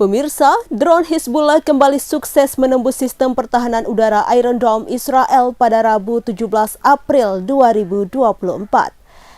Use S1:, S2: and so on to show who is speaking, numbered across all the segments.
S1: Pemirsa, drone Hizbullah kembali sukses menembus sistem pertahanan udara Iron Dome Israel pada Rabu 17 April 2024.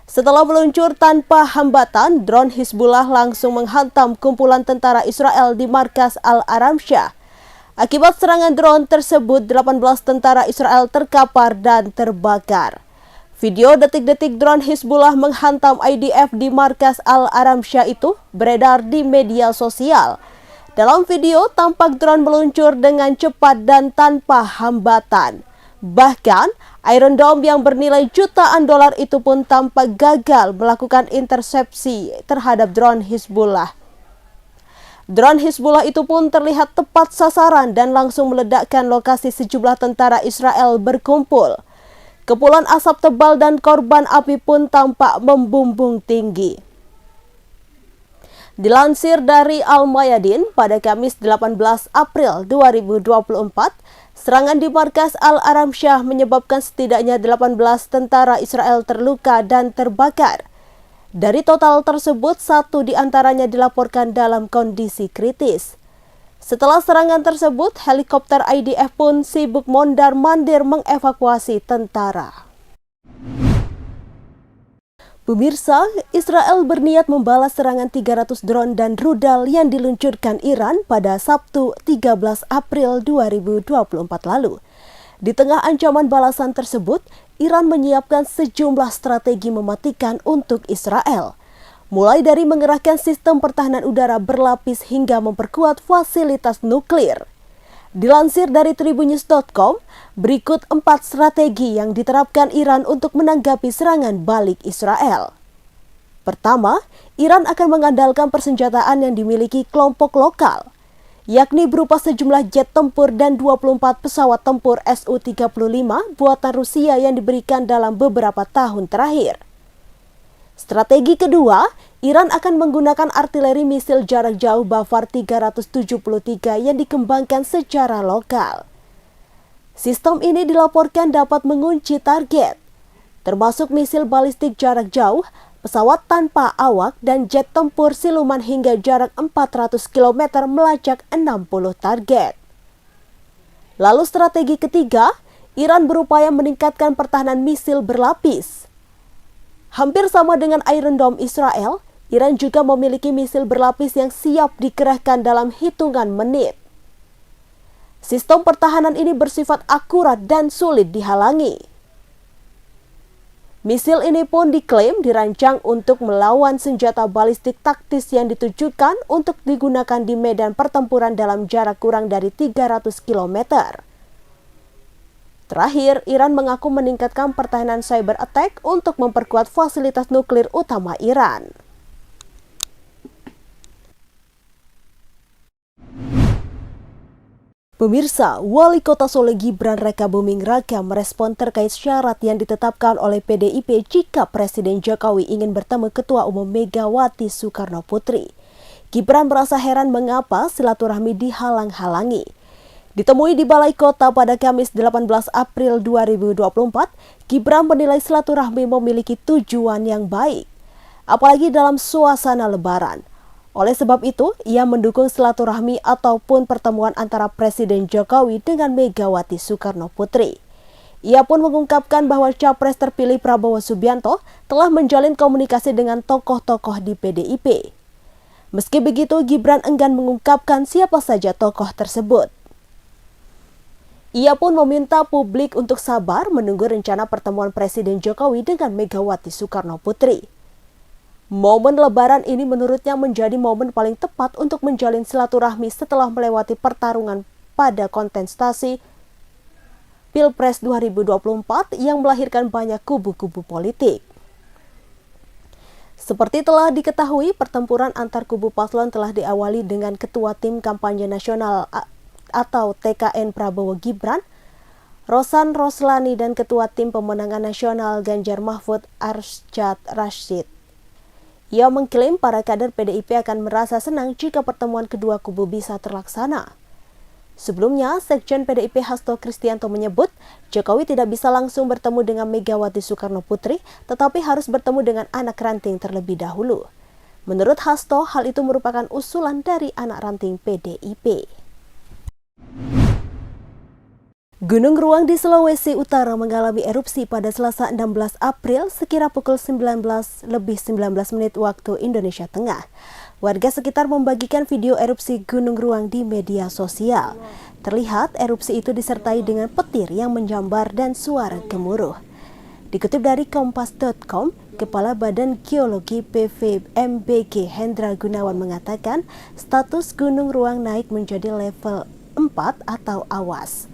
S1: Setelah meluncur tanpa hambatan, drone Hizbullah langsung menghantam kumpulan tentara Israel di markas Al-Aramsyah. Akibat serangan drone tersebut, 18 tentara Israel terkapar dan terbakar. Video detik-detik drone Hizbullah menghantam IDF di markas Al-Aramsyah itu beredar di media sosial. Dalam video, tampak drone meluncur dengan cepat dan tanpa hambatan. Bahkan, Iron Dome yang bernilai jutaan dolar itu pun tampak gagal melakukan intersepsi terhadap drone Hizbullah. Drone Hizbullah itu pun terlihat tepat sasaran dan langsung meledakkan lokasi sejumlah tentara Israel berkumpul. Kepulan asap tebal dan korban api pun tampak membumbung tinggi. Dilansir dari Al-Mayadin, pada Kamis 18 April 2024, serangan di markas Al-Aramsyah menyebabkan setidaknya 18 tentara Israel terluka dan terbakar. Dari total tersebut, 1 diantaranya dilaporkan dalam kondisi kritis. Setelah serangan tersebut, helikopter IDF pun sibuk mondar-mandir mengevakuasi tentara. Pemirsa, Israel berniat membalas serangan 300 drone dan rudal yang diluncurkan Iran pada Sabtu 13 April 2024 lalu. Di tengah ancaman balasan tersebut, Iran menyiapkan sejumlah strategi mematikan untuk Israel. Mulai dari mengerahkan sistem pertahanan udara berlapis hingga memperkuat fasilitas nuklir. Dilansir dari tribunnews.com, berikut 4 strategi yang diterapkan Iran untuk menanggapi serangan balik Israel. Pertama, Iran akan mengandalkan persenjataan yang dimiliki kelompok lokal, yakni berupa sejumlah jet tempur dan 24 pesawat tempur Su-35 buatan Rusia yang diberikan dalam beberapa tahun terakhir. Strategi kedua, Iran akan menggunakan artileri misil jarak jauh Bafar 373 yang dikembangkan secara lokal. Sistem ini dilaporkan dapat mengunci target, termasuk misil balistik jarak jauh, pesawat tanpa awak, dan jet tempur siluman hingga jarak 400 km melacak 60 target. Lalu strategi ketiga, Iran berupaya meningkatkan pertahanan misil berlapis. Hampir sama dengan Iron Dome Israel, Iran juga memiliki misil berlapis yang siap dikerahkan dalam hitungan menit. Sistem pertahanan ini bersifat akurat dan sulit dihalangi. Misil ini pun diklaim dirancang untuk melawan senjata balistik taktis yang ditujukan untuk digunakan di medan pertempuran dalam jarak kurang dari 300 km. Terakhir, Iran mengaku meningkatkan pertahanan cyber attack untuk memperkuat fasilitas nuklir utama Iran. Pemirsa, Wali Kota Solo Gibran Rakabuming Raka merespon terkait syarat yang ditetapkan oleh PDIP jika Presiden Jokowi ingin bertemu Ketua Umum Megawati Soekarno Putri. Gibran merasa heran mengapa silaturahmi dihalang-halangi. Ditemui di Balai Kota pada Kamis 18 April 2024, Gibran menilai silaturahmi memiliki tujuan yang baik, apalagi dalam suasana Lebaran. Oleh sebab itu, ia mendukung silaturahmi ataupun pertemuan antara Presiden Jokowi dengan Megawati Soekarno Putri. Ia pun mengungkapkan bahwa Capres terpilih Prabowo Subianto telah menjalin komunikasi dengan tokoh-tokoh di PDIP. Meski begitu, Gibran enggan mengungkapkan siapa saja tokoh tersebut. Ia pun meminta publik untuk sabar menunggu rencana pertemuan Presiden Jokowi dengan Megawati Soekarno Putri. Momen Lebaran ini menurutnya menjadi momen paling tepat untuk menjalin silaturahmi setelah melewati pertarungan pada kontestasi Pilpres 2024 yang melahirkan banyak kubu-kubu politik. Seperti telah diketahui, pertempuran antar kubu paslon telah diawali dengan Ketua Tim Kampanye Nasional atau TKN Prabowo Gibran, Rosan Roslani, dan Ketua Tim Pemenangan Nasional Ganjar Mahfud Arsyad Rashid. Ia mengklaim para kader PDIP akan merasa senang jika pertemuan kedua kubu bisa terlaksana. Sebelumnya, Sekjen PDIP Hasto Kristianto menyebut Jokowi tidak bisa langsung bertemu dengan Megawati Soekarno Putri, tetapi harus bertemu dengan anak ranting terlebih dahulu. Menurut Hasto, hal itu merupakan usulan dari anak ranting PDIP. Gunung Ruang di Sulawesi Utara mengalami erupsi pada Selasa 16 April sekira pukul 19:19 waktu Indonesia Tengah. Warga sekitar membagikan video erupsi Gunung Ruang di media sosial. Terlihat erupsi itu disertai dengan petir yang menjambar dan suara gemuruh. Dikutip dari kompas.com, Kepala Badan Geologi PVMBG Hendra Gunawan mengatakan status Gunung Ruang naik menjadi level 4 atau awas.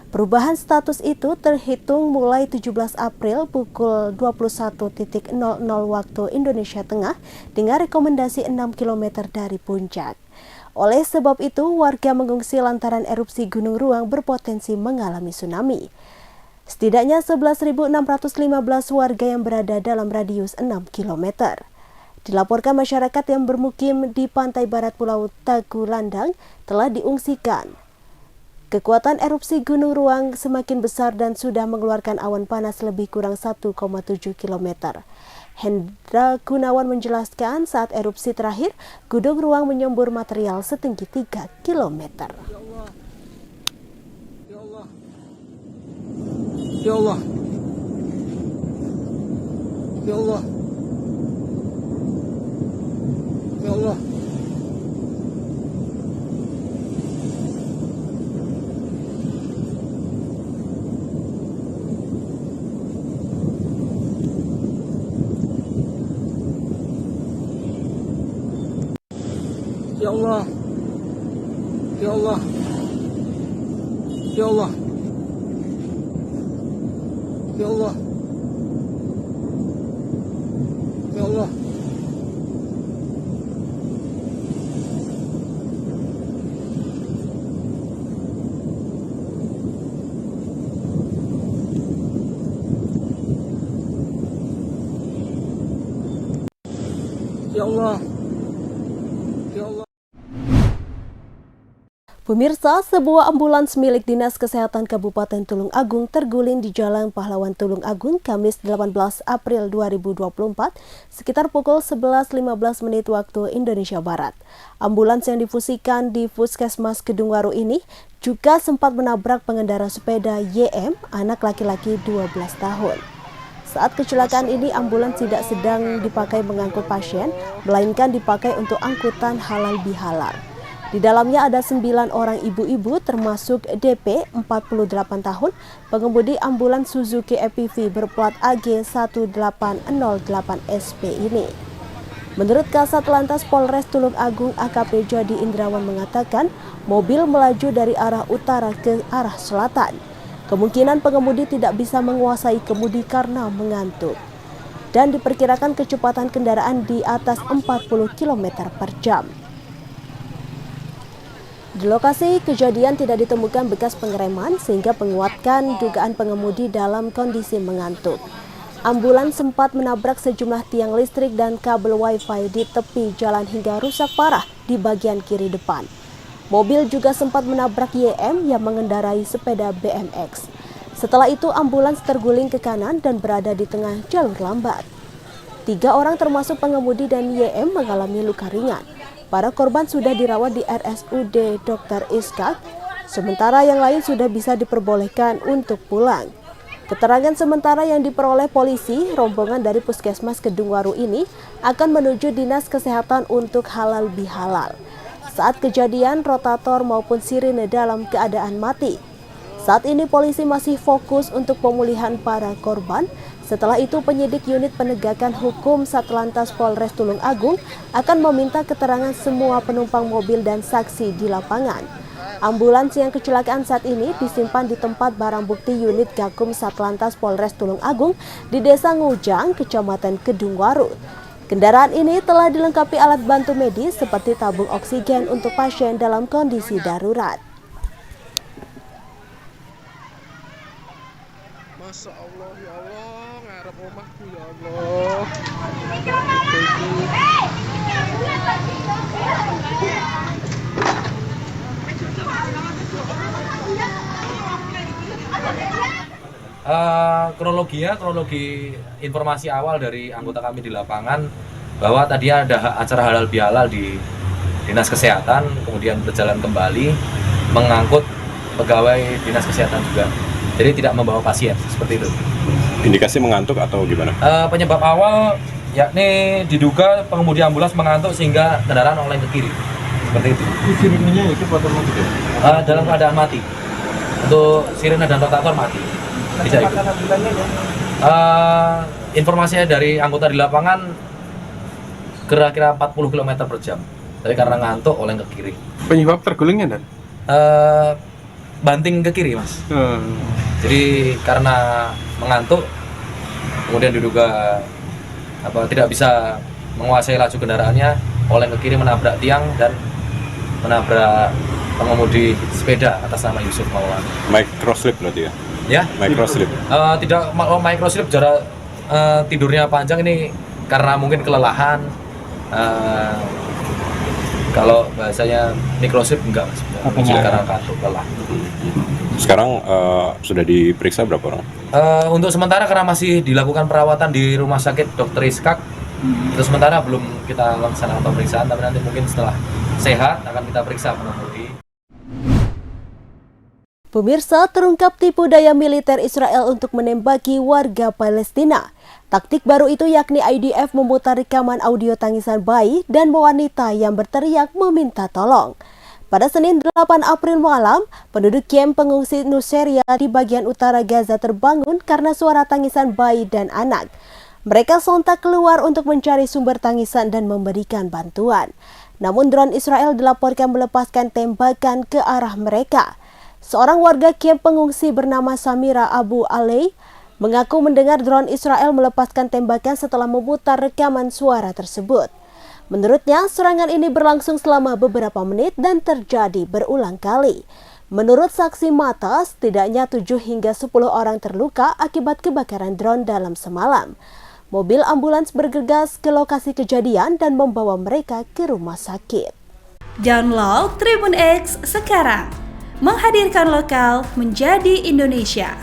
S1: Perubahan status itu terhitung mulai 17 April pukul 21.00 waktu Indonesia Tengah dengan rekomendasi 6 km dari puncak. Oleh sebab itu, warga mengungsi lantaran erupsi Gunung Ruang berpotensi mengalami tsunami. Setidaknya 11.615 warga yang berada dalam radius 6 km. Dilaporkan masyarakat yang bermukim di pantai barat Pulau Tagulandang telah diungsikan. Kekuatan erupsi Gunung Ruang semakin besar dan sudah mengeluarkan awan panas lebih kurang 1,7 km. Hendra Gunawan menjelaskan saat erupsi terakhir, Gunung Ruang menyembur material setinggi 3 km.
S2: Ya Allah. Ya Allah. Ya Allah. Ya Allah. Ya Allah. Ya Allah. Ya Allah. Ya Allah. Ya Allah. Ya Allah.
S1: Pemirsa, sebuah ambulans milik Dinas Kesehatan Kabupaten Tulung Agung terguling di Jalan Pahlawan Tulung Agung Kamis 18 April 2024 sekitar pukul 11.15 waktu Indonesia Barat. Ambulans yang difungsikan di Puskesmas Kedungwaru ini juga sempat menabrak pengendara sepeda YM, anak laki-laki 12 tahun. Saat kecelakaan ini, ambulans tidak sedang dipakai mengangkut pasien, melainkan dipakai untuk angkutan halal bihalal. Di dalamnya ada 9 orang ibu-ibu termasuk DP 48 tahun, pengemudi ambulans Suzuki EPV berplat AG 1808SP ini. Menurut Kasat Lantas Polres Tulung Agung AKP Jody Indrawan mengatakan, mobil melaju dari arah utara ke arah selatan. Kemungkinan pengemudi tidak bisa menguasai kemudi karena mengantuk. Dan diperkirakan kecepatan kendaraan di atas 40 km per jam. Di lokasi kejadian tidak ditemukan bekas pengereman sehingga menguatkan dugaan pengemudi dalam kondisi mengantuk. Ambulans sempat menabrak sejumlah tiang listrik dan kabel wifi di tepi jalan hingga rusak parah di bagian kiri depan. Mobil juga sempat menabrak YM yang mengendarai sepeda BMX. Setelah itu ambulans terguling ke kanan dan berada di tengah jalur lambat. 3 orang termasuk pengemudi dan YM mengalami luka ringan. Para korban sudah dirawat di RSUD Dr. Iskak, sementara yang lain sudah bisa diperbolehkan untuk pulang. Keterangan sementara yang diperoleh polisi, rombongan dari Puskesmas Kedungwaru ini akan menuju Dinas Kesehatan untuk halal bihalal. Saat kejadian, rotator maupun sirine dalam keadaan mati. Saat ini polisi masih fokus untuk pemulihan para korban. Setelah itu, penyidik unit penegakan hukum Satlantas Polres Tulung Agung akan meminta keterangan semua penumpang mobil dan saksi di lapangan. Ambulans yang kecelakaan saat ini disimpan di tempat barang bukti unit Gakum Satlantas Polres Tulung Agung di Desa Ngujang, Kecamatan Kedungwaru. Kendaraan ini telah dilengkapi alat bantu medis seperti tabung oksigen untuk pasien dalam kondisi darurat.
S2: Masya Allah, ya Allah, ngarep omahku ya Allah.
S3: Kronologi informasi awal dari anggota kami di lapangan bahwa tadi ada acara halal bihalal di Dinas Kesehatan, kemudian berjalan kembali mengangkut pegawai Dinas Kesehatan juga. Jadi tidak membawa pasien, seperti itu.
S4: Indikasi mengantuk atau gimana?
S3: Penyebab awal yakni diduga pengemudi ambulans mengantuk sehingga kendaraan oleng ke kiri. Seperti itu.
S5: Sirenenya itu otomatis ya?
S3: Dalam keadaan mati. Untuk sirene dan rotator mati. Tidak ikut. Informasinya dari anggota di lapangan kira-kira 40 km per jam. Tapi karena ngantuk oleng ke kiri.
S2: Penyebab tergulingnya dan?
S3: Banting ke kiri, Mas. Jadi karena mengantuk, kemudian diduga tidak bisa menguasai laju kendaraannya, oleng ke kiri menabrak tiang dan menabrak pengemudi sepeda atas nama Yusuf Maulana.
S4: Microslip berarti ya?
S3: Ya?
S4: Microslip?
S3: Tidak microslip, jarak tidurnya panjang ini karena mungkin kelelahan. Kalau bahasanya microslip enggak, Mas. Karena kantuk lelah.
S4: Sekarang sudah diperiksa berapa orang?
S3: Untuk sementara karena masih dilakukan perawatan di Rumah Sakit Dr. Iskak, terus sementara belum kita laksanakan pemeriksaan, tapi nanti mungkin setelah sehat akan kita periksa pengemudi.
S1: Pemirsa, terungkap tipu daya militer Israel untuk menembaki warga Palestina. Taktik baru itu yakni IDF memutar rekaman audio tangisan bayi dan wanita yang berteriak meminta tolong. Pada Senin 8 April malam, penduduk kamp pengungsi Nusairat di bagian utara Gaza terbangun karena suara tangisan bayi dan anak. Mereka sontak keluar untuk mencari sumber tangisan dan memberikan bantuan. Namun drone Israel dilaporkan melepaskan tembakan ke arah mereka. Seorang warga kamp pengungsi bernama Samira Abu Alei mengaku mendengar drone Israel melepaskan tembakan setelah memutar rekaman suara tersebut. Menurutnya, serangan ini berlangsung selama beberapa menit dan terjadi berulang kali. Menurut saksi mata, setidaknya 7 hingga 10 orang terluka akibat kebakaran drone dalam semalam. Mobil ambulans bergegas ke lokasi kejadian dan membawa mereka ke rumah sakit.
S6: Download Tribun X sekarang, menghadirkan lokal menjadi Indonesia.